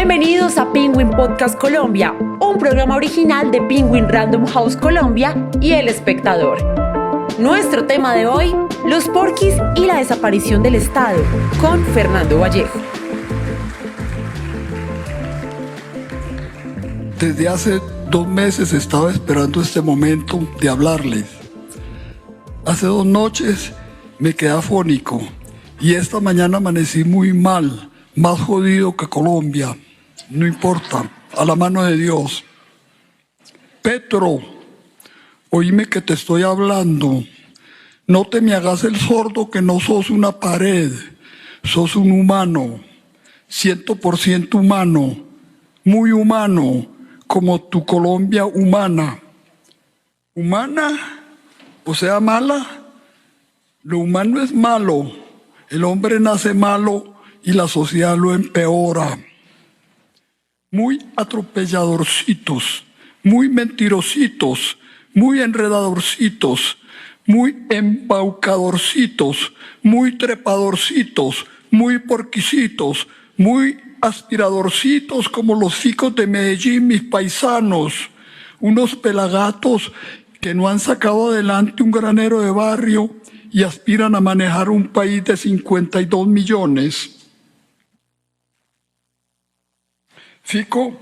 Bienvenidos a Penguin Podcast Colombia, un programa original de Penguin Random House Colombia y El Espectador. Nuestro tema de hoy, los porquis y la desaparición del Estado, con Fernando Vallejo. Desde hace 2 meses estaba esperando este momento de hablarles. Hace 2 noches me quedé afónico y esta mañana amanecí muy mal, más jodido que Colombia. No importa, a la mano de Dios. Petro, oíme que te estoy hablando. No te me hagas el sordo, que no sos una pared. Sos un humano, 100% humano, muy humano, como tu Colombia humana. ¿Humana? O sea, mala. Lo humano es malo. El hombre nace malo y la sociedad lo empeora. Muy atropelladorcitos, muy mentirositos, muy enredadorcitos, muy embaucadorcitos, muy trepadorcitos, muy porquisitos, muy aspiradorcitos como los ficos de Medellín, mis paisanos, unos pelagatos que no han sacado adelante un granero de barrio y aspiran a manejar un país de 52 millones. Fico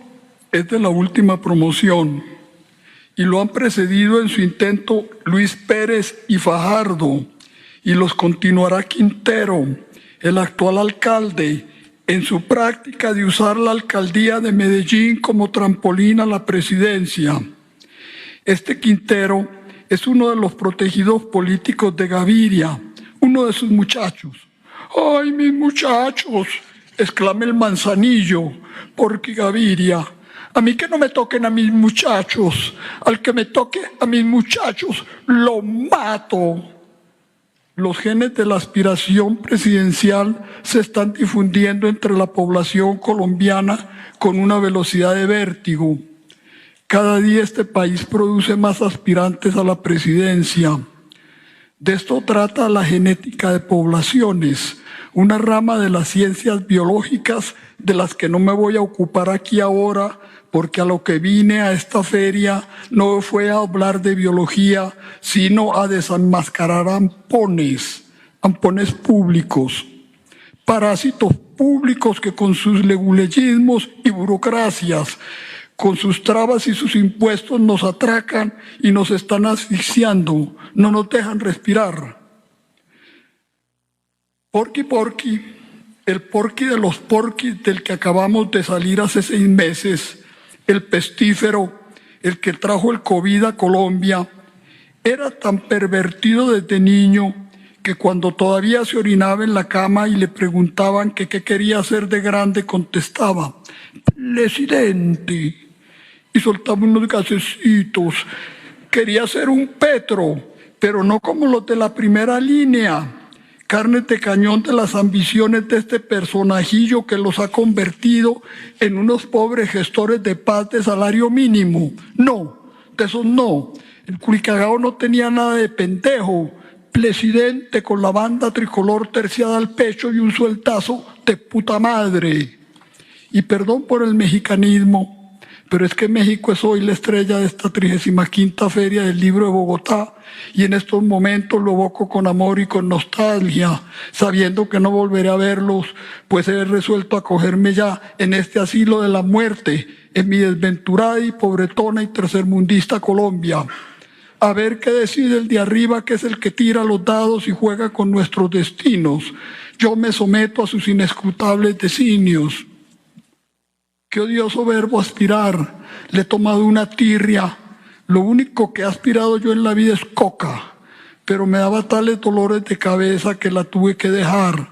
es de la última promoción y lo han precedido en su intento Luis Pérez y Fajardo, y los continuará Quintero, el actual alcalde, en su práctica de usar la alcaldía de Medellín como trampolín a la presidencia. Este Quintero es uno de los protegidos políticos de Gaviria, uno de sus muchachos. ¡Ay, mis muchachos!, exclama el Manzanillo, porque Gaviria, a mí que no me toquen a mis muchachos, al que me toque a mis muchachos, lo mato. Los genes de la aspiración presidencial se están difundiendo entre la población colombiana con una velocidad de vértigo. Cada día este país produce más aspirantes a la presidencia. De esto trata la genética de poblaciones, una rama de las ciencias biológicas de las que no me voy a ocupar aquí ahora, porque a lo que vine a esta feria no fue a hablar de biología, sino a desenmascarar ampones públicos, parásitos públicos que con sus leguleyismos y burocracias, con sus trabas y sus impuestos nos atracan y nos están asfixiando, no nos dejan respirar. Porqui, el porqui de los porquis del que acabamos de salir hace 6 meses, el pestífero, el que trajo el COVID a Colombia, era tan pervertido desde niño que cuando todavía se orinaba en la cama y le preguntaban que qué quería hacer de grande, contestaba: presidente. Y soltaba unos gasecitos. Quería ser un Petro, pero no como los de la primera línea. Carne de cañón de las ambiciones de este personajillo que los ha convertido en unos pobres gestores de paz de salario mínimo. No, de esos no. El culicagao no tenía nada de pendejo. Presidente con la banda tricolor terciada al pecho y un sueltazo de puta madre. Y perdón por el mexicanismo, pero es que México es hoy la estrella de esta 35ª Feria del Libro de Bogotá, y en estos momentos lo evoco con amor y con nostalgia, sabiendo que no volveré a verlos, pues he resuelto acogerme ya en este asilo de la muerte, en mi desventurada y pobretona y tercermundista Colombia. A ver qué decide el de arriba, que es el que tira los dados y juega con nuestros destinos. Yo me someto a sus inescrutables designios. Qué odioso verbo aspirar. Le he tomado una tirria. Lo único que he aspirado yo en la vida es coca, pero me daba tales dolores de cabeza que la tuve que dejar.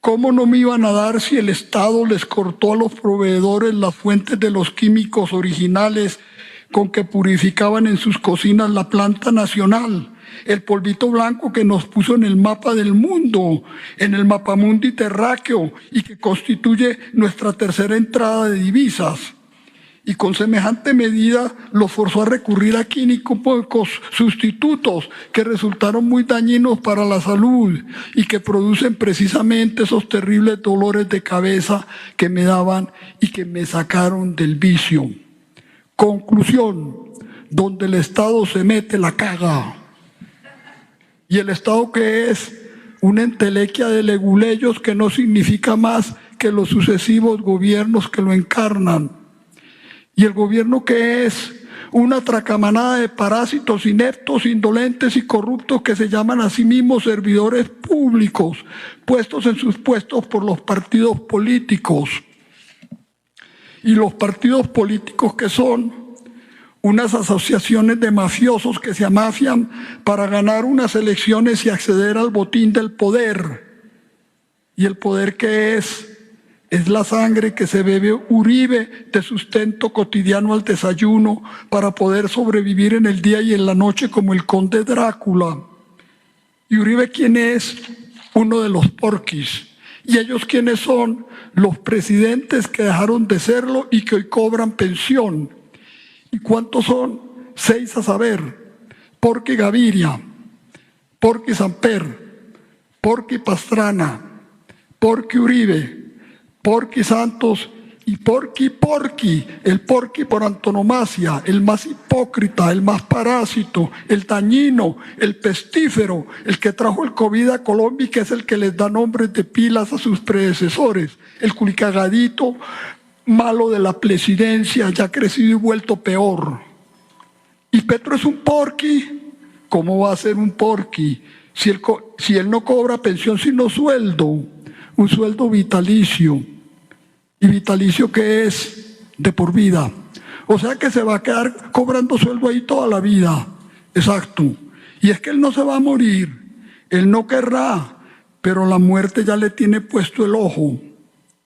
¿Cómo no me iban a dar si el Estado les cortó a los proveedores las fuentes de los químicos originales con que purificaban en sus cocinas la planta nacional? El polvito blanco que nos puso en el mapa del mundo, en el mapamundi terráqueo, y que constituye nuestra tercera entrada de divisas. y con semejante medida los forzó a recurrir a químicos sustitutos que resultaron muy dañinos para la salud y que producen precisamente esos terribles dolores de cabeza que me daban y que me sacaron del vicio. Conclusión, donde el Estado se mete la caga. ¿Y el Estado qué es? Una entelequia de leguleyos que no significa más que los sucesivos gobiernos que lo encarnan. ¿Y el gobierno qué es? Una tracamanada de parásitos ineptos, indolentes y corruptos que se llaman a sí mismos servidores públicos, puestos en sus puestos por los partidos políticos. ¿Y los partidos políticos qué son? Unas asociaciones de mafiosos que se amafian para ganar unas elecciones y acceder al botín del poder. ¿Y el poder qué es? Es la sangre que se bebe Uribe de sustento cotidiano al desayuno para poder sobrevivir en el día y en la noche como el conde Drácula. ¿Y Uribe quién es? Uno de los porquis. ¿Y ellos quiénes son? Los presidentes que dejaron de serlo y que hoy cobran pensión. ¿Y cuántos son? 6 a saber. Porqui Gaviria, Porqui Samper, Porqui Pastrana, Porqui Uribe, Porqui Santos y Porqui, el Porqui por antonomasia, el más hipócrita, el más parásito, el dañino, el pestífero, el que trajo el COVID a Colombia y que es el que les da nombres de pilas a sus predecesores, el culicagadito malo de la presidencia, ya crecido y vuelto peor. ¿Y Petro es un porqui? ¿Cómo va a ser un porqui si él no cobra pensión sino sueldo? Un sueldo vitalicio. ¿Y vitalicio qué es? De por vida. O sea que se va a quedar cobrando sueldo ahí toda la vida. Exacto. Y es que él no se va a morir. Él no querrá, pero la muerte ya le tiene puesto el ojo.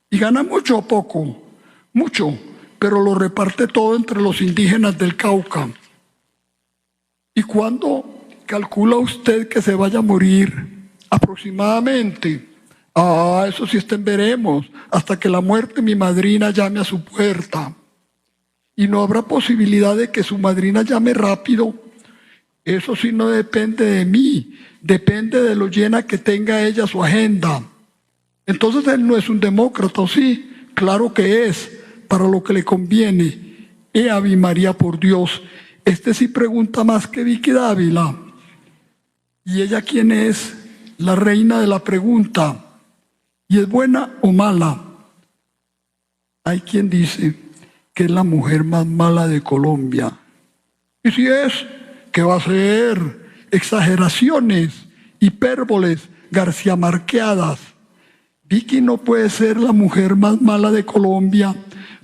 ¿Y gana mucho o poco? Mucho, pero lo reparte todo entre los indígenas del Cauca. ¿Y cuándo calcula usted que se vaya a morir? Aproximadamente. Eso sí está en veremos, hasta que la muerte mi madrina llame a su puerta. Y no habrá posibilidad de que su madrina llame rápido. Eso sí no depende de mí, depende de lo llena que tenga ella su agenda. Entonces él no es un demócrata, ¿o sí? Claro que es, para lo que le conviene. Ave María, por Dios, este sí pregunta más que Vicky Dávila. ¿Y ella quién es? La reina de la pregunta. ¿Y es buena o mala? Hay quien dice que es la mujer más mala de Colombia. Y si es, ¿qué va a ser? Exageraciones, hipérboles, garciamarqueadas. Vicky no puede ser la mujer más mala de Colombia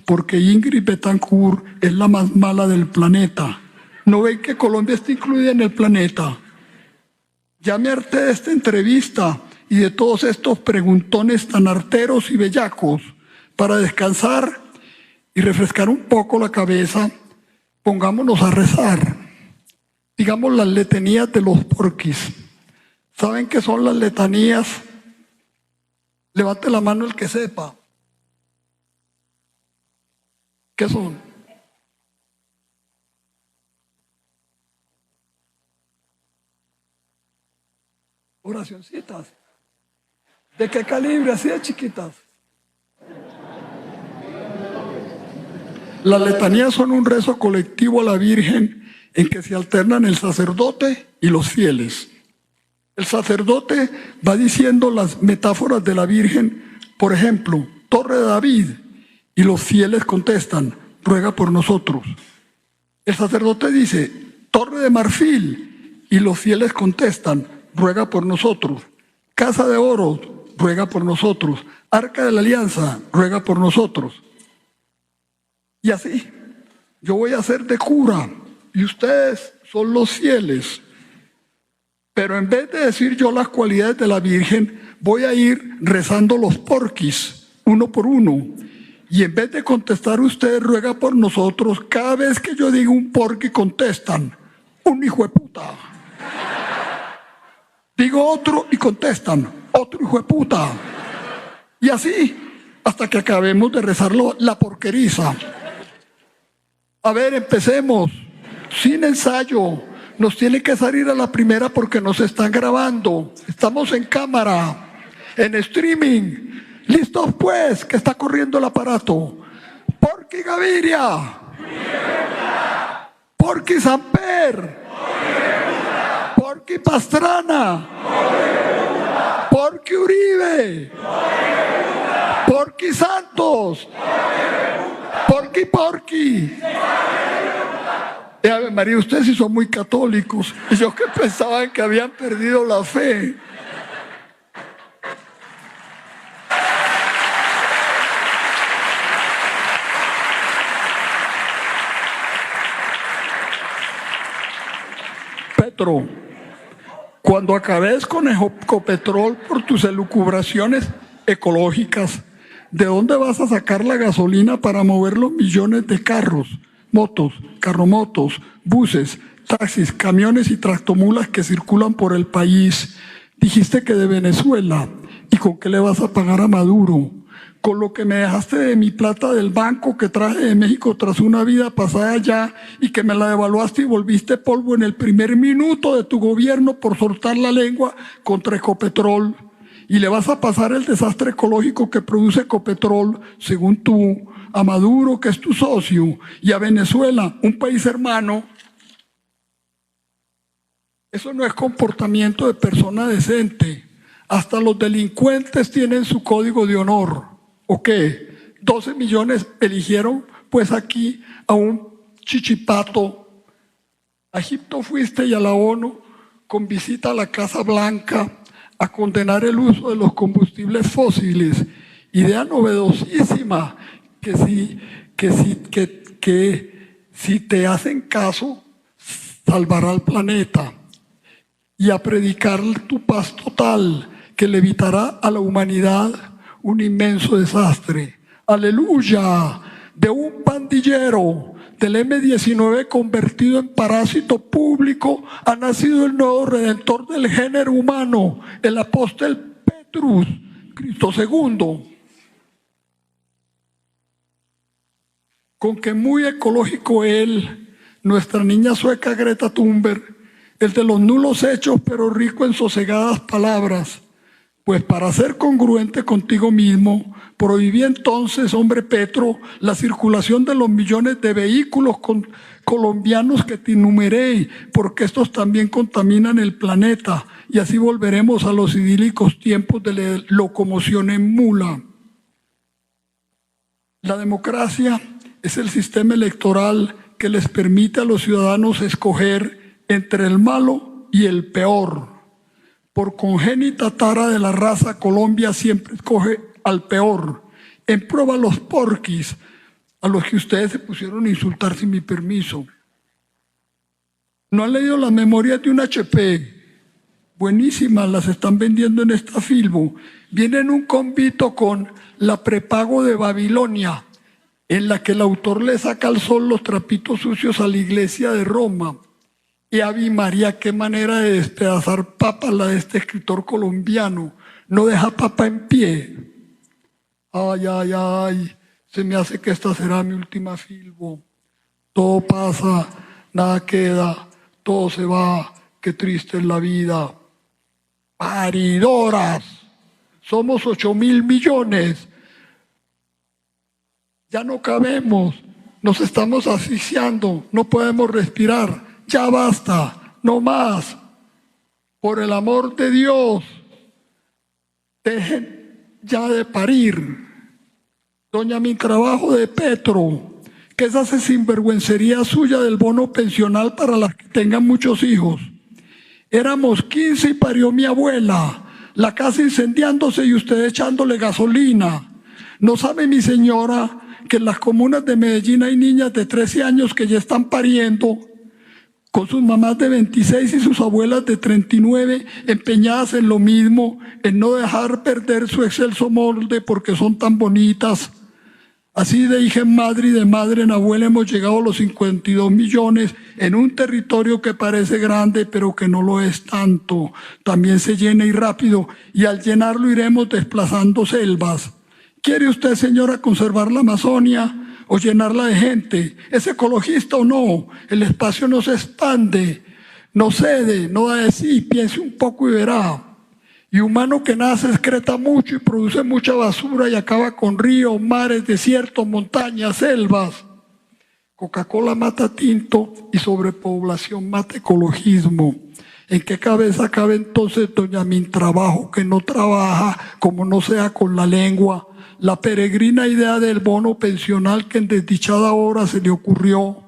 porque Ingrid Betancourt es la más mala del planeta. ¿No ven que Colombia está incluida en el planeta? Ya me harté de esta entrevista y de todos estos preguntones tan arteros y bellacos. Para descansar y refrescar un poco la cabeza, pongámonos a rezar. Digamos las letanías de los porquis. ¿Saben qué son las letanías? Levante la mano el que sepa. ¿Qué son? Oracioncitas. ¿De qué calibre? Así de chiquitas. Las letanías son un rezo colectivo a la Virgen en que se alternan el sacerdote y los fieles. El sacerdote va diciendo las metáforas de la Virgen, por ejemplo, Torre de David, y los fieles contestan, ruega por nosotros. El sacerdote dice, Torre de Marfil, y los fieles contestan, ruega por nosotros. Casa de Oro, ruega por nosotros. Arca de la Alianza, ruega por nosotros. Y así, yo voy a ser de cura, y ustedes son los fieles. Pero en vez de decir yo las cualidades de la Virgen, voy a ir rezando los porquis, uno por uno. Y en vez de contestar usted ruega por nosotros, cada vez que yo digo un porqui contestan, un hijo de puta. Digo otro y contestan, otro hijo de puta. Y así, hasta que acabemos de rezar la porqueriza. A ver, empecemos. Sin ensayo. Nos tiene que salir a la primera porque nos están grabando. Estamos en cámara, en streaming. ¿Listos pues? Que está corriendo el aparato. Porky Gaviria. Porky Samper. Porky Pastrana. Porky Uribe. Porky Santos. Porky. Ave María, ustedes sí son muy católicos. Y yo que pensaban que habían perdido la fe. Petro, cuando acabes con Ecopetrol por tus elucubraciones ecológicas, ¿de dónde vas a sacar la gasolina para mover los millones de carros, motos, carromotos, buses, taxis, camiones y tractomulas que circulan por el país? Dijiste que de Venezuela. ¿Y con qué le vas a pagar a Maduro? Con lo que me dejaste de mi plata del banco que traje de México tras una vida pasada allá y que me la devaluaste y volviste polvo en el primer minuto de tu gobierno por soltar la lengua contra Ecopetrol. Y le vas a pasar el desastre ecológico que produce Ecopetrol, según tú, a Maduro, que es tu socio, y a Venezuela, un país hermano. Eso no es comportamiento de persona decente. Hasta los delincuentes tienen su código de honor. ¿O qué? 12 millones eligieron pues aquí a un chichipato. A Egipto fuiste y a la ONU con visita a la Casa Blanca a condenar el uso de los combustibles fósiles. Idea novedosísima que si te hacen caso salvará al planeta. Y a predicar tu paz total que le evitará a la humanidad un inmenso desastre. ¡Aleluya! De un pandillero del M-19 convertido en parásito público ha nacido el nuevo redentor del género humano, el apóstol Petrus, Cristo II. Con que muy ecológico él, nuestra niña sueca Greta Thunberg, el de los nulos hechos pero rico en sosegadas palabras. Pues para ser congruente contigo mismo, prohibí entonces, hombre Petro, la circulación de los millones de vehículos colombianos que te enumeré, porque estos también contaminan el planeta, y así volveremos a los idílicos tiempos de la locomoción en mula. La democracia es el sistema electoral que les permite a los ciudadanos escoger entre el malo y el peor. Por congénita tara de la raza, Colombia siempre escoge al peor. En prueba los porquis, a los que ustedes se pusieron a insultar sin mi permiso. ¿No han leído las memorias de un HP? Buenísimas, las están vendiendo en esta Filbo. Viene en un convito con La prepago de Babilonia, en la que el autor le saca al sol los trapitos sucios a la iglesia de Roma. Y Ave María, qué manera de despedazar papas la de este escritor colombiano. No deja papa en pie. Ay, se me hace que esta será mi última Filbo. Todo pasa, nada queda, todo se va, qué triste es la vida. Paridoras, somos 8.000 millones. Ya no cabemos, nos estamos asfixiando, no podemos respirar. Ya basta, no más. Por el amor de Dios, dejen ya de parir. Doña mi trabajo de Petro, que es esa sinvergüencería suya del bono pensional para las que tengan muchos hijos. Éramos 15 y parió mi abuela, la casa incendiándose y usted echándole gasolina. ¿No sabe mi señora que en las comunas de Medellín hay niñas de 13 años que ya están pariendo con sus mamás de 26 y sus abuelas de 39 empeñadas en lo mismo, en no dejar perder su excelso molde porque son tan bonitas? Así de hija en madre y de madre en abuela hemos llegado a los 52 millones en un territorio que parece grande pero que no lo es tanto. También se llena y rápido, y al llenarlo iremos desplazando selvas. ¿Quiere usted, señora, conservar la Amazonia o llenarla de gente. ¿Es ecologista o no? El espacio no se expande, no cede, no da de sí, piense un poco y verá. Y humano que nace excreta mucho y produce mucha basura y acaba con ríos, mares, desiertos, montañas, selvas. Coca-Cola mata tinto y sobrepoblación mata ecologismo. ¿En qué cabeza cabe entonces doña Mintrabajo, que no trabaja como no sea con la lengua? La peregrina idea del bono pensional que en desdichada hora se le ocurrió,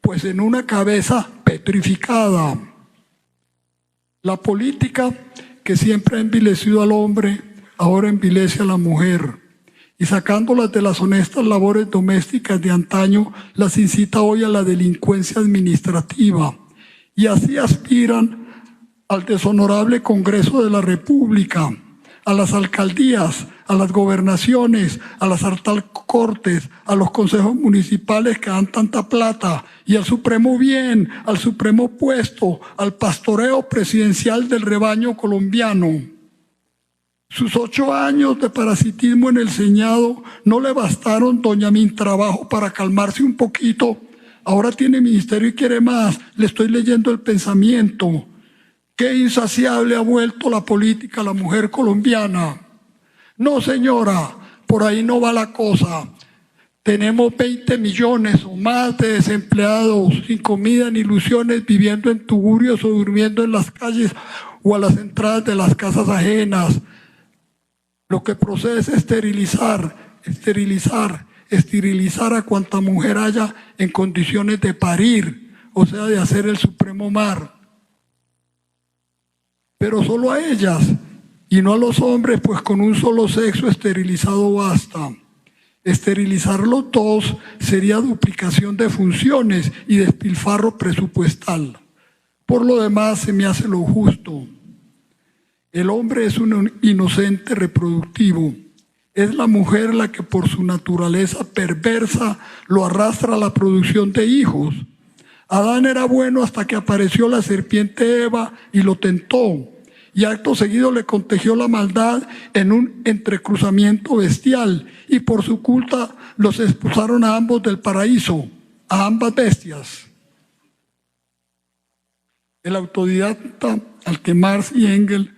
pues en una cabeza petrificada. La política que siempre ha envilecido al hombre, ahora envilece a la mujer. Y sacándolas de las honestas labores domésticas de antaño, las incita hoy a la delincuencia administrativa. Y así aspiran al deshonorable Congreso de la República, a las alcaldías, a las gobernaciones, a las alcalcortes, a los consejos municipales que dan tanta plata, y al supremo bien, al supremo puesto, al pastoreo presidencial del rebaño colombiano. Sus 8 años de parasitismo en el Senado no le bastaron, doña Mintrabajo, para calmarse un poquito. Ahora tiene ministerio y quiere más. Le estoy leyendo el pensamiento. Qué insaciable ha vuelto la política a la mujer colombiana. No, señora, por ahí no va la cosa. Tenemos 20 millones o más de desempleados, sin comida ni ilusiones, viviendo en tugurios o durmiendo en las calles o a las entradas de las casas ajenas. Lo que procede es esterilizar a cuanta mujer haya en condiciones de parir, o sea, de hacer el supremo mar. Pero solo a ellas y no a los hombres, pues con un solo sexo esterilizado basta. Esterilizar los dos sería duplicación de funciones y despilfarro presupuestal. Por lo demás, se me hace lo justo. El hombre es un inocente reproductivo. Es la mujer la que por su naturaleza perversa lo arrastra a la producción de hijos. Adán era bueno hasta que apareció la serpiente Eva y lo tentó. Y acto seguido le contagió la maldad en un entrecruzamiento bestial. Y por su culpa los expulsaron a ambos del paraíso, a ambas bestias. El autodidacta al que Marx y Engels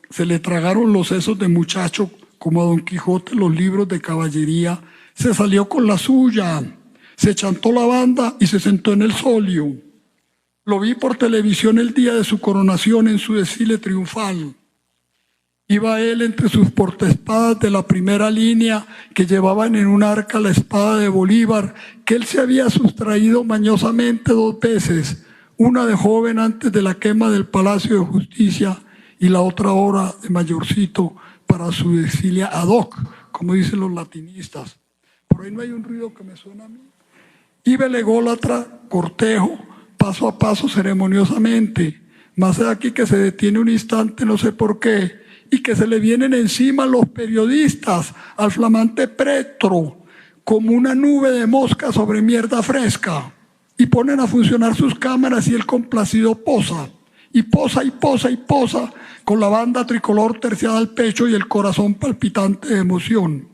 se le tragaron los sesos de muchacho, como a Don Quijote los libros de caballería, se salió con la suya, se chantó la banda y se sentó en el solio. Lo vi por televisión el día de su coronación en su desfile triunfal. Iba él entre sus portaespadas de la primera línea que llevaban en un arca la espada de Bolívar, que él se había sustraído mañosamente 2 veces, una de joven antes de la quema del Palacio de Justicia y la otra ahora de mayorcito para su desfile ad hoc, como dicen los latinistas. Por ahí no hay un ruido que me suena a mí. Iba el ególatra, cortejo, paso a paso ceremoniosamente, más de aquí que se detiene un instante, no sé por qué, y que se le vienen encima los periodistas al flamante pretro, como una nube de moscas sobre mierda fresca, y ponen a funcionar sus cámaras y el complacido posa, y posa, y posa, y posa, con la banda tricolor terciada al pecho y el corazón palpitante de emoción.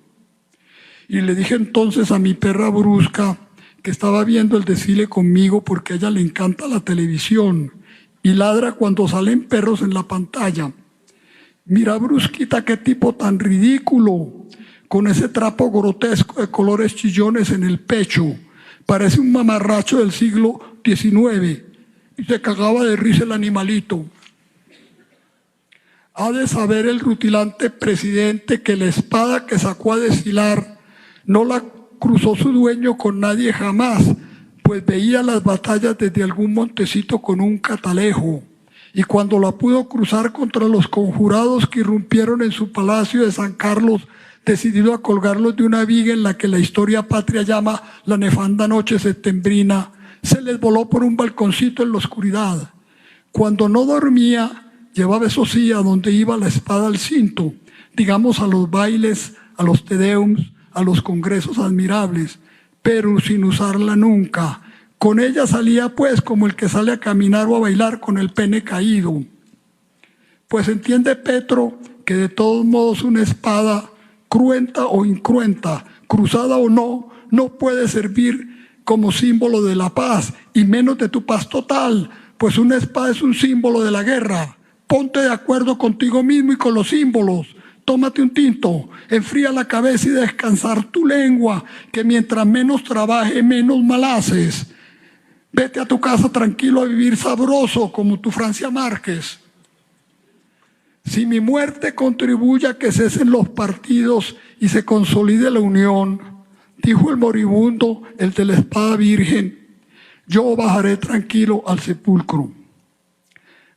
Y le dije entonces a mi perra Brusca, que estaba viendo el desfile conmigo porque a ella le encanta la televisión y ladra cuando salen perros en la pantalla. Mira, Brusquita, qué tipo tan ridículo, con ese trapo grotesco de colores chillones en el pecho. Parece un mamarracho del siglo XIX. Y se cagaba de risa el animalito. Ha de saber el rutilante presidente que la espada que sacó a desfilar no la cruzó su dueño con nadie jamás, pues veía las batallas desde algún montecito con un catalejo, y cuando la pudo cruzar contra los conjurados que irrumpieron en su palacio de San Carlos, decidido a colgarlos de una viga en la que la historia patria llama la nefanda noche septembrina, se les voló por un balconcito en la oscuridad. Cuando no dormía, llevaba eso sí a donde iba la espada al cinto, digamos a los bailes, a los tedeums, a los congresos admirables, pero sin usarla nunca. Con ella salía pues como el que sale a caminar o a bailar con el pene caído. Pues entiende Petro que de todos modos una espada cruenta o incruenta, cruzada o no, no puede servir como símbolo de la paz, y menos de tu paz total, pues una espada es un símbolo de la guerra. Ponte de acuerdo contigo mismo y con los símbolos. Tómate un tinto, enfría la cabeza y descansar tu lengua, que mientras menos trabaje, menos mal haces. Vete a tu casa tranquilo a vivir sabroso, como tu Francia Márquez. Si mi muerte contribuye a que cesen los partidos y se consolide la unión, dijo el moribundo, el de la espada virgen, yo bajaré tranquilo al sepulcro.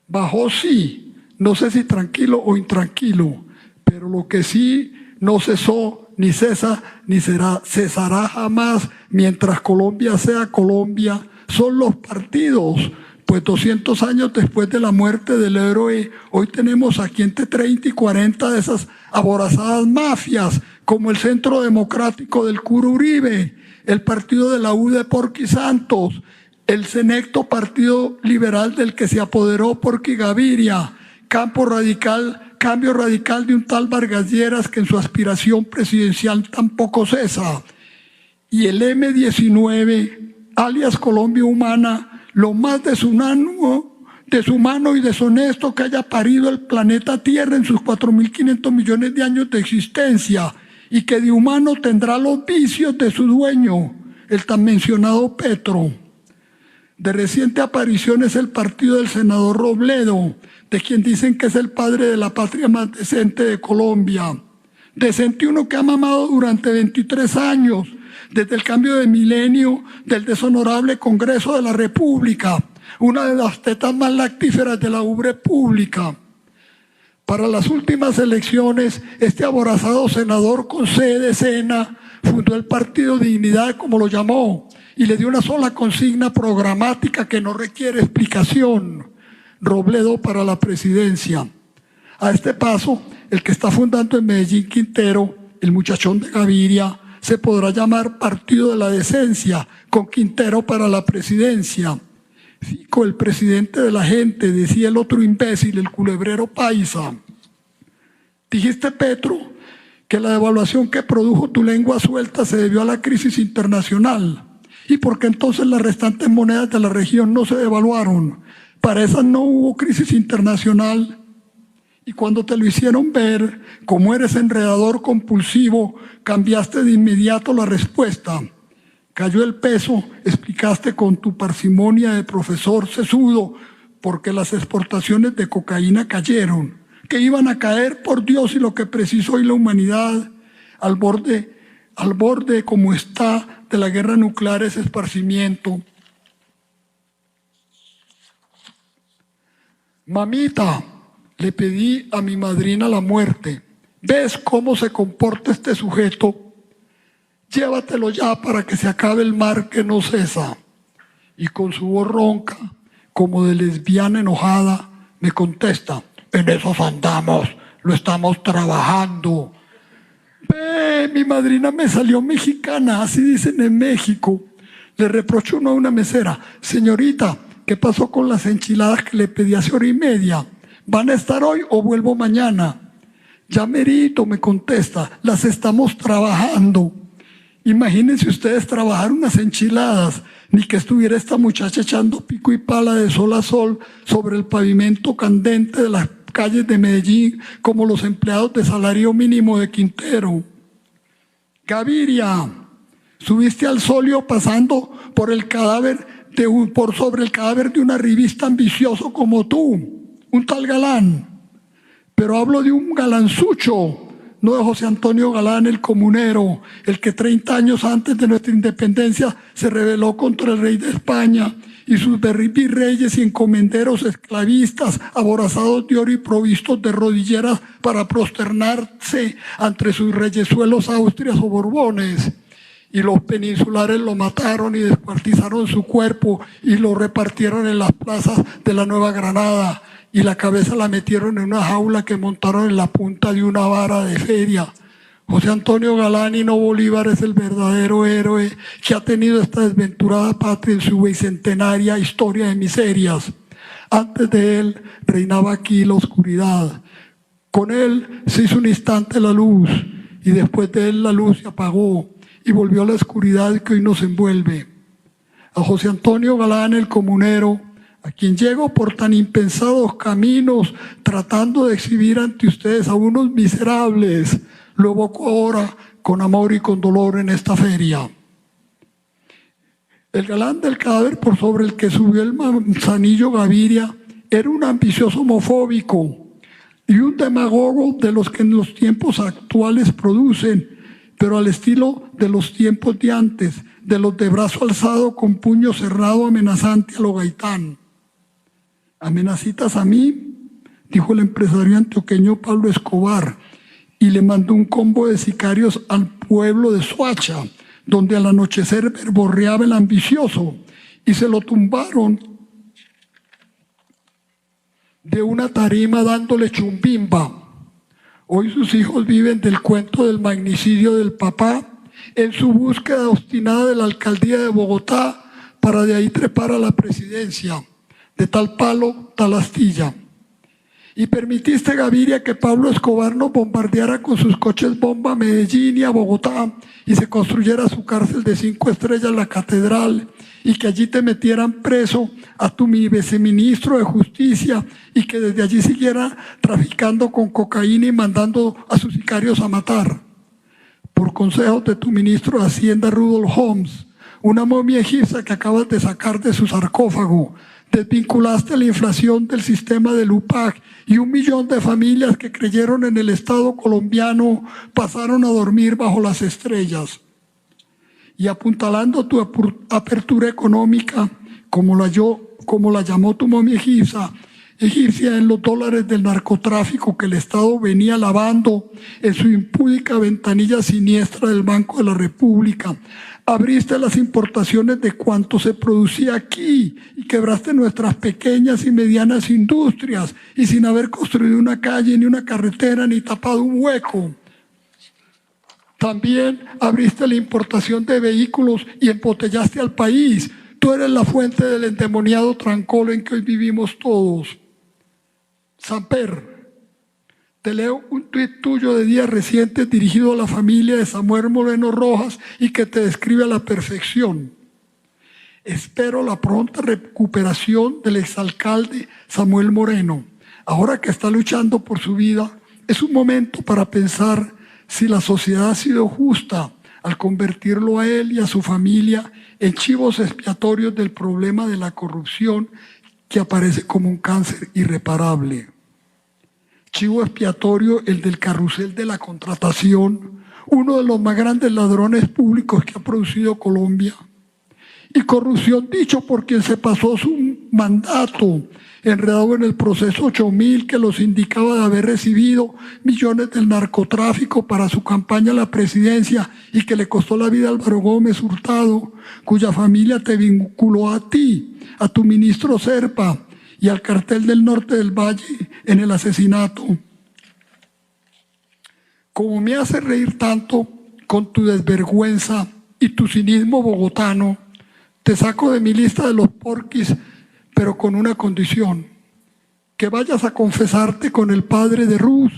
Bajó sí, no sé si tranquilo o intranquilo, pero lo que sí no cesó, ni cesa, ni cesará jamás mientras Colombia sea Colombia, son los partidos. Pues 200 años después de la muerte del héroe, hoy tenemos aquí entre 30 y 40 de esas aborazadas mafias, como el Centro Democrático del Cura Uribe, el partido de la U de Porky Santos, el senecto Partido Liberal del que se apoderó Porky Gaviria, cambio radical de un tal Vargas Lleras que en su aspiración presidencial tampoco cesa, y el M19, alias Colombia Humana, lo más deshumano y deshonesto que haya parido el planeta Tierra en sus 4.500 millones de años de existencia, y que de humano tendrá los vicios de su dueño, el tan mencionado Petro. De reciente aparición es el partido del senador Robledo, de quien dicen que es el padre de la patria más decente de Colombia. Decente uno que ha mamado durante 23 años, desde el cambio de milenio del deshonorable Congreso de la República, una de las tetas más lactíferas de la ubre pública. Para las últimas elecciones, este aborazado senador con C de cena fundó el Partido Dignidad, como lo llamó, y le dio una sola consigna programática que no requiere explicación: Robledo para la presidencia. A este paso, el que está fundando en Medellín Quintero, el muchachón de Gaviria, se podrá llamar Partido de la Decencia, con Quintero para la presidencia. Fico, el presidente de la gente, decía el otro imbécil, el culebrero paisa. Dijiste, Petro, que la devaluación que produjo tu lengua suelta se debió a la crisis internacional. ¿Y por qué entonces las restantes monedas de la región no se devaluaron? Para esas no hubo crisis internacional. Y cuando te lo hicieron ver, como eres enredador compulsivo, cambiaste de inmediato la respuesta. Cayó el peso, explicaste con tu parsimonia de profesor sesudo, porque las exportaciones de cocaína cayeron, que iban a caer, por Dios, y lo que precisó hoy la humanidad, al borde como está de la guerra nuclear, es esparcimiento. Mamita, le pedí a mi madrina la muerte. ¿Ves cómo se comporta este sujeto? Llévatelo ya para que se acabe el mar que no cesa. Y con su voz ronca, como de lesbiana enojada, me contesta: en esos andamos, lo estamos trabajando. Ve, mi madrina me salió mexicana, así dicen en México. Le reprochó uno a una mesera: señorita, ¿qué pasó con las enchiladas que le pedí hace hora y media? ¿Van a estar hoy o vuelvo mañana? Ya merito, me contesta, las estamos trabajando. Imagínense ustedes trabajar unas enchiladas, ni que estuviera esta muchacha echando pico y pala de sol a sol sobre el pavimento candente de las calles de Medellín, como los empleados de salario mínimo de Quintero. Gaviria, subiste al solio pasando por sobre el cadáver de un arribista ambicioso como tú, un tal Galán. Pero hablo de un galanzucho, no de José Antonio Galán, el comunero, el que 30 años antes de nuestra independencia se rebeló contra el rey de España y sus virreyes y encomenderos esclavistas, aborazados de oro y provistos de rodilleras para prosternarse ante sus reyesuelos Austrias o Borbones. Y los peninsulares lo mataron y descuartizaron su cuerpo y lo repartieron en las plazas de la Nueva Granada, y la cabeza la metieron en una jaula que montaron en la punta de una vara de feria. José Antonio Galán y no Bolívar es el verdadero héroe que ha tenido esta desventurada patria en su bicentenaria historia de miserias. Antes de él reinaba aquí la oscuridad. Con él se hizo un instante la luz, y después de él la luz se apagó y volvió a la oscuridad que hoy nos envuelve. A José Antonio Galán, el comunero, a quien llego por tan impensados caminos, tratando de exhibir ante ustedes a unos miserables, lo evoco ahora con amor y con dolor en esta feria. El galán del cadáver por sobre el que subió el Manzanillo Gaviria era un ambicioso homofóbico y un demagogo de los que en los tiempos actuales producen, pero al estilo de los tiempos de antes, de los de brazo alzado con puño cerrado amenazante a lo Gaitán. ¿Amenacitas a mí?, dijo el empresario antioqueño Pablo Escobar, y le mandó un combo de sicarios al pueblo de Soacha, donde al anochecer verborreaba el ambicioso, y se lo tumbaron de una tarima dándole chumbimba. Hoy sus hijos viven del cuento del magnicidio del papá en su búsqueda obstinada de la alcaldía de Bogotá para de ahí trepar a la presidencia. De tal palo, tal astilla. Y permitiste, Gaviria, que Pablo Escobar nos bombardeara con sus coches bomba a Medellín y a Bogotá y se construyera su cárcel de 5 estrellas, la catedral, y que allí te metieran preso a tu viceministro de Justicia y que desde allí siguiera traficando con cocaína y mandando a sus sicarios a matar. Por consejo de tu ministro de Hacienda, Rudolf Holmes, una momia egipcia que acabas de sacar de su sarcófago, desvinculaste la inflación del sistema del UPAC y 1 millón de familias que creyeron en el Estado colombiano pasaron a dormir bajo las estrellas. Y apuntalando tu apertura económica, como la llamó tu momia egipcia en los dólares del narcotráfico que el Estado venía lavando en su impúdica ventanilla siniestra del Banco de la República, abriste las importaciones de cuanto se producía aquí y quebraste nuestras pequeñas y medianas industrias y sin haber construido una calle, ni una carretera, ni tapado un hueco. También abriste la importación de vehículos y embotellaste al país. Tú eres la fuente del endemoniado trancolo en que hoy vivimos todos. Samper, te leo un tuit tuyo de días recientes dirigido a la familia de Samuel Moreno Rojas y que te describe a la perfección. Espero la pronta recuperación del exalcalde Samuel Moreno. Ahora que está luchando por su vida, es un momento para pensar si la sociedad ha sido justa al convertirlo a él y a su familia en chivos expiatorios del problema de la corrupción que aparece como un cáncer irreparable. Chivo expiatorio el del carrusel de la contratación, uno de los más grandes ladrones públicos que ha producido Colombia. Y corrupción dicho por quien se pasó su mandato, enredado en el proceso 8000 que los indicaba de haber recibido millones del narcotráfico para su campaña a la presidencia y que le costó la vida a Álvaro Gómez Hurtado, cuya familia te vinculó a ti, a tu ministro Serpa y al cartel del Norte del Valle en el asesinato. Como me hace reír tanto con tu desvergüenza y tu cinismo bogotano, te saco de mi lista de los porquis, pero con una condición: que vayas a confesarte con el padre de Ruz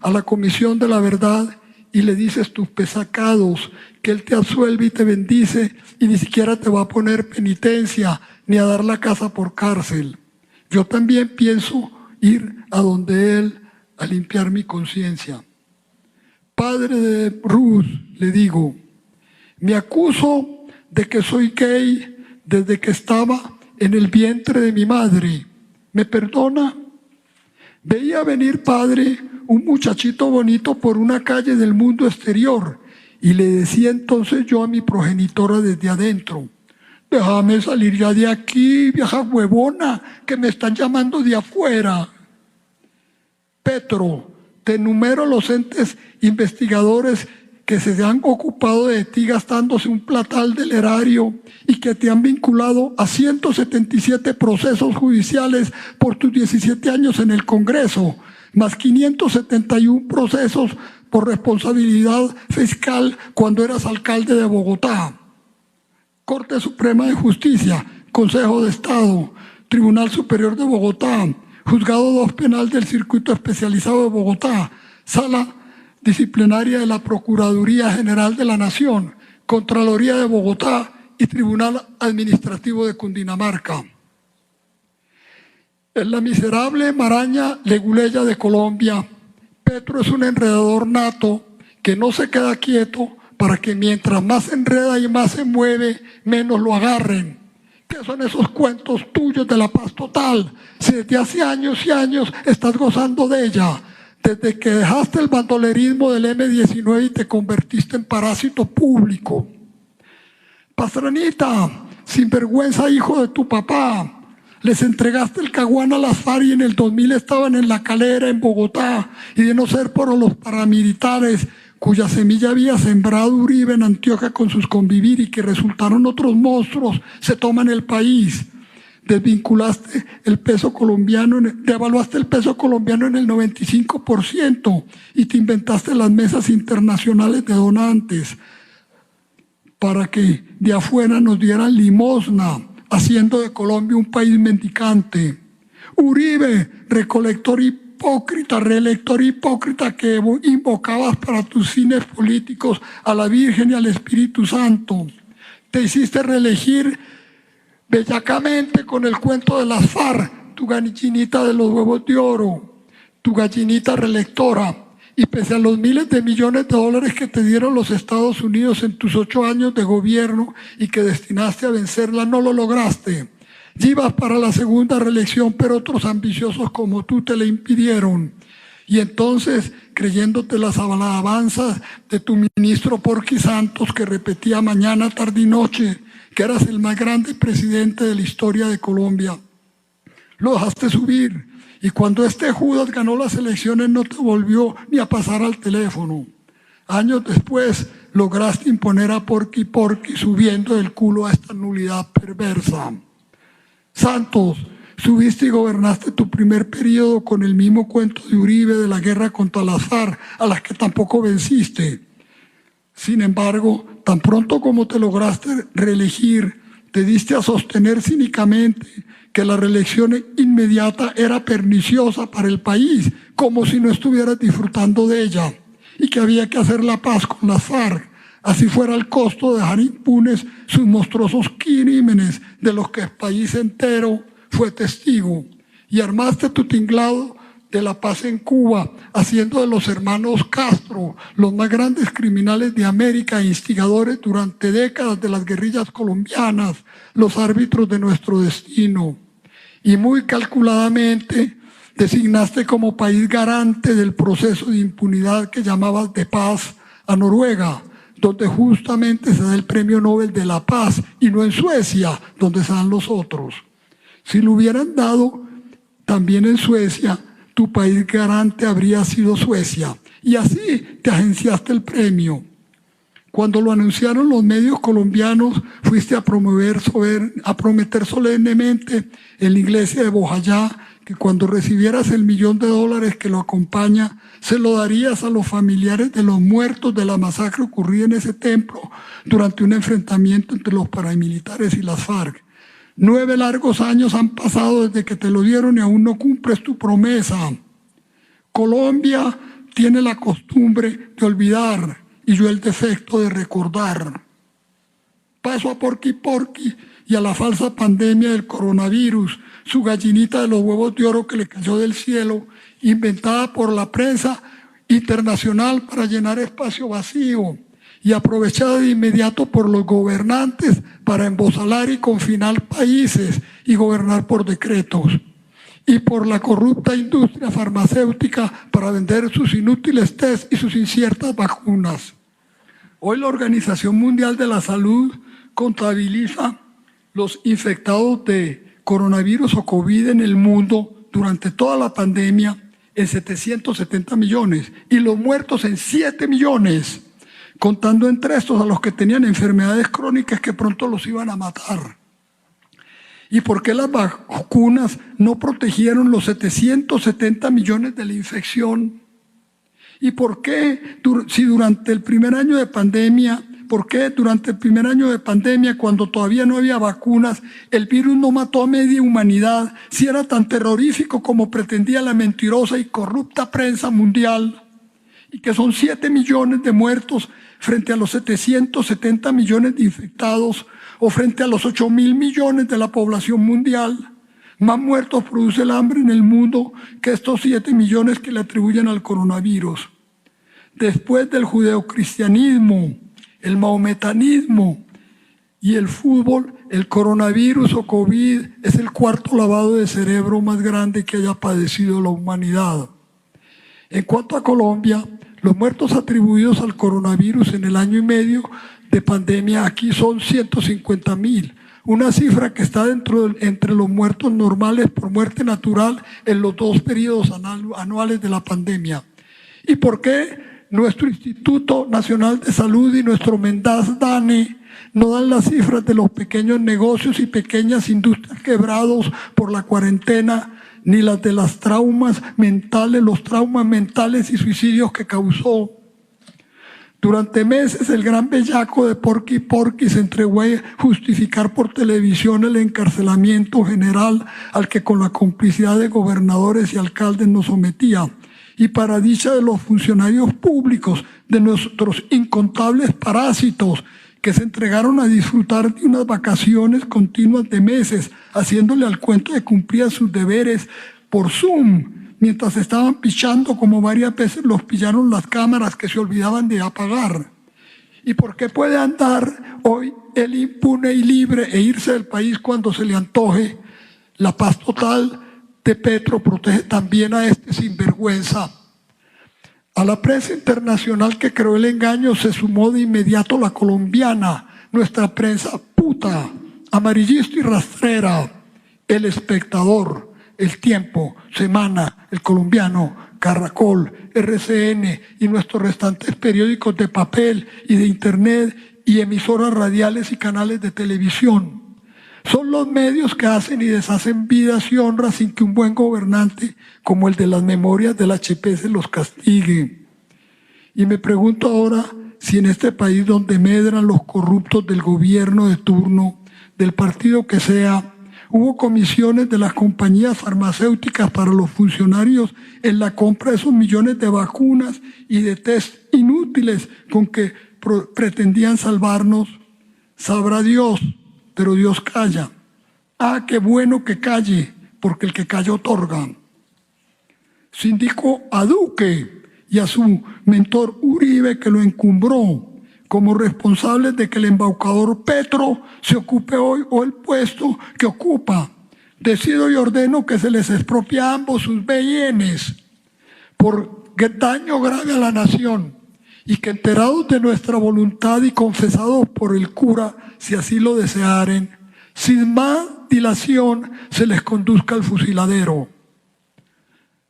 a la Comisión de la Verdad y le dices tus pesacados, que él te absuelve y te bendice y ni siquiera te va a poner penitencia ni a dar la casa por cárcel. Yo también pienso ir a donde él a limpiar mi conciencia. Padre de Ruz, le digo, me acuso de que soy gay desde que estaba en el vientre de mi madre. ¿Me perdona? Veía venir, padre, un muchachito bonito por una calle del mundo exterior y le decía entonces yo a mi progenitora desde adentro: déjame salir ya de aquí, vieja huevona, que me están llamando de afuera. Petro, te enumero los entes investigadores que se han ocupado de ti gastándose un platal del erario y que te han vinculado a 177 procesos judiciales por tus 17 años en el Congreso, más 571 procesos por responsabilidad fiscal cuando eras alcalde de Bogotá. Corte Suprema de Justicia, Consejo de Estado, Tribunal Superior de Bogotá, Juzgado 2 Penal del Circuito Especializado de Bogotá, Sala Disciplinaria de la Procuraduría General de la Nación, Contraloría de Bogotá y Tribunal Administrativo de Cundinamarca. En la miserable maraña leguleya de Colombia, Petro es un enredador nato que no se queda quieto para que mientras más se enreda y más se mueve, menos lo agarren. ¿Qué son esos cuentos tuyos de la paz total? Si desde hace años y años estás gozando de ella, desde que dejaste el bandolerismo del M-19 y te convertiste en parásito público. Pastranita, sinvergüenza hijo de tu papá, les entregaste el Caguán a las FARC y en el 2000 estaban en La Calera, en Bogotá, y de no ser por los paramilitares cuya semilla había sembrado Uribe en Antioquia con sus convivir y que resultaron otros monstruos, se toman el país. Desvinculaste el peso colombiano, devaluaste el peso colombiano en el 95% y te inventaste las mesas internacionales de donantes para que de afuera nos dieran limosna, haciendo de Colombia un país mendicante. Uribe, recolector hipócrita, reelector hipócrita que invocabas para tus fines políticos a la Virgen y al Espíritu Santo. Te hiciste reelegir bellacamente con el cuento de las FARC, tu gallinita de los huevos de oro, tu gallinita reelectora. Y pese a los miles de millones de dólares que te dieron los Estados Unidos en tus 8 años de gobierno y que destinaste a vencerla, no lo lograste. Ibas para la segunda reelección, pero otros ambiciosos como tú te la impidieron. Y entonces, creyéndote las alabanzas de tu ministro Porqui Santos, que repetía mañana, tarde y noche, que eras el más grande presidente de la historia de Colombia, lo dejaste subir. Y cuando este Judas ganó las elecciones no te volvió ni a pasar al teléfono. Años después lograste imponer a Porqui subiendo del culo a esta nulidad perversa. Santos, subiste y gobernaste tu primer periodo con el mismo cuento de Uribe de la guerra contra las FARC, a las que tampoco venciste. Sin embargo, tan pronto como te lograste reelegir, te diste a sostener cínicamente que la reelección inmediata era perniciosa para el país, como si no estuvieras disfrutando de ella, y que había que hacer la paz con las FARC, así fuera el costo de dejar impunes sus monstruosos crímenes de los que el país entero fue testigo. Y armaste tu tinglado de la paz en Cuba, haciendo de los hermanos Castro los más grandes criminales de América e instigadores durante décadas de las guerrillas colombianas, los árbitros de nuestro destino. Y muy calculadamente designaste como país garante del proceso de impunidad que llamabas de paz a Noruega, donde justamente se da el Premio Nobel de la Paz, y no en Suecia, donde se dan los otros. Si lo hubieran dado también en Suecia, tu país garante habría sido Suecia. Y así te agenciaste el premio. Cuando lo anunciaron los medios colombianos, fuiste a prometer solemnemente en la iglesia de Bojayá que cuando recibieras el $1.000.000 que lo acompaña, se lo darías a los familiares de los muertos de la masacre ocurrida en ese templo durante un enfrentamiento entre los paramilitares y las FARC. 9 largos años han pasado desde que te lo dieron y aún no cumples tu promesa. Colombia tiene la costumbre de olvidar y yo el defecto de recordar. Paso a Porqui y a la falsa pandemia del coronavirus, su gallinita de los huevos de oro que le cayó del cielo, inventada por la prensa internacional para llenar espacio vacío y aprovechada de inmediato por los gobernantes para embosalar y confinar países y gobernar por decretos, y por la corrupta industria farmacéutica para vender sus inútiles test y sus inciertas vacunas. Hoy la Organización Mundial de la Salud contabiliza los infectados de coronavirus o COVID en el mundo durante toda la pandemia en 770 millones y los muertos en 7 millones, contando entre estos a los que tenían enfermedades crónicas que pronto los iban a matar. ¿Y por qué las vacunas no protegieron los 770 millones de la infección? ¿Y por qué, si durante el primer año de pandemia, cuando todavía no había vacunas, el virus no mató a media humanidad, si era tan terrorífico como pretendía la mentirosa y corrupta prensa mundial? y que son 7 millones de muertos frente a los 770 millones de infectados o frente a los 8.000 millones de la población mundial. Más muertos produce el hambre en el mundo que estos 7 millones que le atribuyen al coronavirus. Después del judeocristianismo, el mahometanismo y el fútbol, el coronavirus o COVID es el cuarto lavado de cerebro más grande que haya padecido la humanidad. En cuanto a Colombia, los muertos atribuidos al coronavirus en el año y medio de pandemia aquí son 150.000, una cifra que está entre los muertos normales por muerte natural en los 2 periodos anuales de la pandemia. ¿Y por qué nuestro Instituto Nacional de Salud y nuestro Mendas DANE no dan las cifras de los pequeños negocios y pequeñas industrias quebrados por la cuarentena, ni las de los traumas mentales y suicidios que causó? Durante meses el gran bellaco de Porky se entregó a justificar por televisión el encarcelamiento general al que con la complicidad de gobernadores y alcaldes nos sometía. Y para dicha de los funcionarios públicos, de nuestros incontables parásitos, que se entregaron a disfrutar de unas vacaciones continuas de meses, haciéndole al cuento de cumplir sus deberes por Zoom, mientras estaban pichando, como varias veces los pillaron las cámaras que se olvidaban de apagar. ¿Y por qué puede andar hoy él impune y libre e irse del país cuando se le antoje? La paz total de Petro protege también a este sinvergüenza. A la prensa internacional que creó el engaño se sumó de inmediato la colombiana, nuestra prensa puta, amarillista y rastrera, El Espectador, El Tiempo, Semana, El Colombiano, Caracol, RCN y nuestros restantes periódicos de papel y de internet y emisoras radiales y canales de televisión. Son los medios que hacen y deshacen vidas y honras sin que un buen gobernante como el de las memorias del HP se los castigue. Y me pregunto ahora si en este país donde medran los corruptos del gobierno de turno, del partido que sea, hubo comisiones de las compañías farmacéuticas para los funcionarios en la compra de esos millones de vacunas y de test inútiles con que pretendían salvarnos. Sabrá Dios, pero Dios calla. Ah, qué bueno que calle, porque el que calla otorga. Sindicó a Duque y a su mentor Uribe, que lo encumbró como responsables de que el embaucador Petro se ocupe hoy o el puesto que ocupa. Decido y ordeno que se les expropie a ambos sus bienes por daño grave a la nación, y que enterados de nuestra voluntad y confesados por el cura, si así lo desearen, sin más dilación se les conduzca al fusiladero.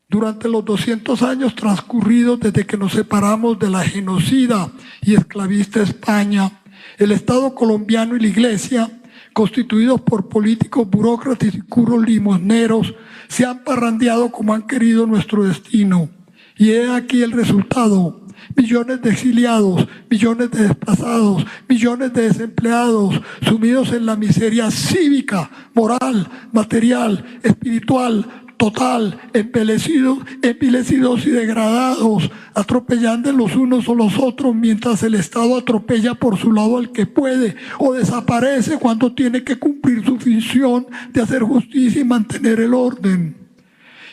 Durante los 200 años transcurridos desde que nos separamos de la genocida y esclavista España, el Estado colombiano y la Iglesia, constituidos por políticos, burócratas y curos limosneros, se han parrandeado como han querido nuestro destino. Y he aquí el resultado: millones de exiliados, millones de desplazados, millones de desempleados, sumidos en la miseria cívica, moral, material, espiritual, total, envilecidos y degradados, atropellando los unos o los otros, mientras el Estado atropella por su lado al que puede, o desaparece cuando tiene que cumplir su función de hacer justicia y mantener el orden.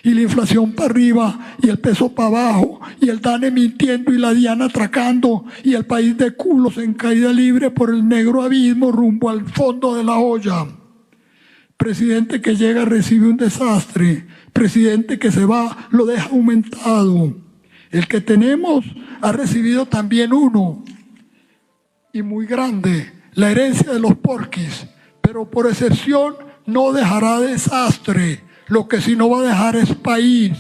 Y la inflación para arriba, y el peso para abajo, y el DANE mintiendo y la DIAN atracando, y el país de culos en caída libre por el negro abismo rumbo al fondo de la olla. Presidente que llega recibe un desastre, presidente que se va lo deja aumentado. El que tenemos ha recibido también uno, y muy grande, la herencia de los porquis, pero por excepción no dejará desastre. Lo que sí no va a dejar es país.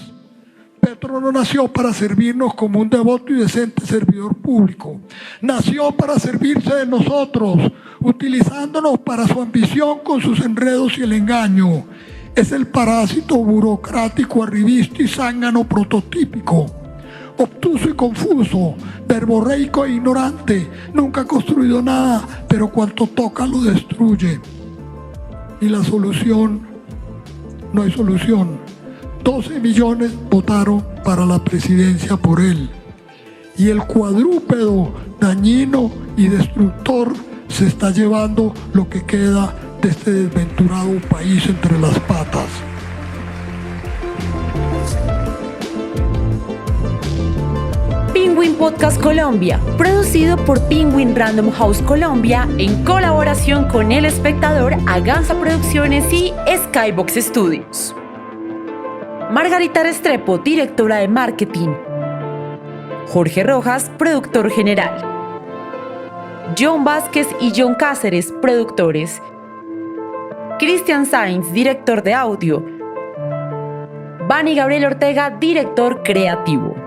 Petro no nació para servirnos como un devoto y decente servidor público. Nació para servirse de nosotros, utilizándonos para su ambición con sus enredos y el engaño. Es el parásito burocrático, arribista y zángano prototípico. Obtuso y confuso, verborreico e ignorante. Nunca ha construido nada, pero cuanto toca lo destruye. Y la solución... no hay solución. 12 millones votaron para la presidencia por él. y el cuadrúpedo dañino y destructor se está llevando lo que queda de este desventurado país entre las patas. Penguin Podcast Colombia, producido por Penguin Random House Colombia en colaboración con El Espectador, Aganza Producciones y Skybox Studios. Margarita Restrepo, directora de marketing. Jorge Rojas, productor general. John Vázquez y John Cáceres, productores. Cristian Sainz, director de audio. Vani Gabriel Ortega, director creativo.